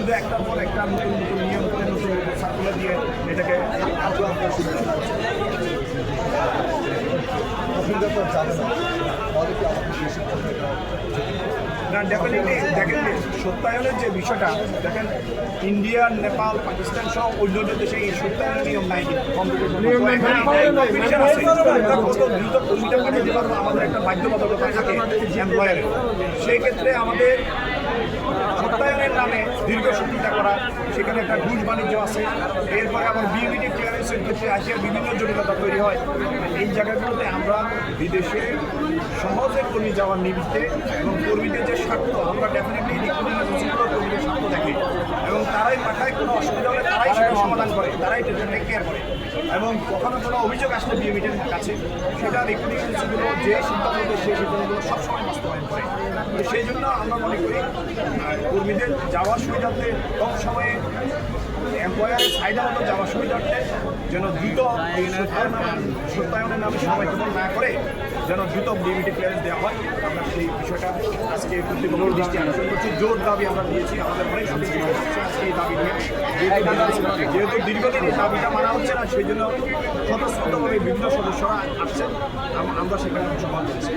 শুধু একটার পর একটা নতুন নতুন নিয়ম করে নতুন সার্কুলার দিয়ে এটাকে না ডেফিনেটলি দেখেন সত্যায়নের যে বিষয়টা দেখেন ইন্ডিয়া নেপাল পাকিস্তান সহ অন্য দেশে এই সত্যায়নের নিয়ম নাই দ্রুত কর্মীটা পাঠিয়ে দিতে পারবো আমাদের একটা বাধ্যবাধকতা থাকে এমপ্লয়ারের সেই ক্ষেত্রে আমাদের সত্যায়নের নামে দীর্ঘ সূচিতা করা সেখানে একটা ঘুষ বাণিজ্য আছে এরপরে আবার বিএবিটি ক্লিয়ারেন্সের ক্ষেত্রে আসিয়া বিভিন্ন জটিলতা তৈরি হয় এই জায়গাগুলোতে আমরা বিদেশে সহজে কর্মী যাওয়ার নিমিত্তে এবং কর্মীদের যে স্বার্থ আমরা ডেফিনেটলি কর্মীদের স্বার্থ দেখি এবং তারাই পাঠায় কোনো অসুবিধা হলে তারাই সেটা সমাধান করে তারাই টেক কেয়ার করে এবং কখনো কোনো অভিযোগ আসলে বিএবিটির কাছে সেটা রিক্রুটিং এজেন্সিগুলো যে সিদ্ধান্ত সেই সিদ্ধান্তগুলো সবসময় বাস্তবায়ন করে তো সেই জন্য আমরা মনে করি কর্মীদের যাওয়ার সুবিধার্থে কম সময়ে এমপ্লয়ারের চাহিদা মতো যাওয়ার সুবিধার্থে যেন দ্রুত এই সত্যায়নের নামে সময় কেবল না করে যেন দ্রুত বিএবিটি ক্লিয়ারেন্স দেওয়া হয় আমরা সেই বিষয়টা আজকে কর্তৃপক্ষের দৃষ্টি আকর্ষণ করছি জোর দাবি আমরা দিয়েছি আমাদের অনেক সদস্য হচ্ছে আজকে এই দাবি নিয়ে যেহেতু দীর্ঘদিন এই দাবিটা মানা হচ্ছে না সেই জন্য স্বতঃস্ফূর্তভাবে বিভিন্ন সদস্যরা আসছেন আমরা সেখানে অংশগ্রহণ করছি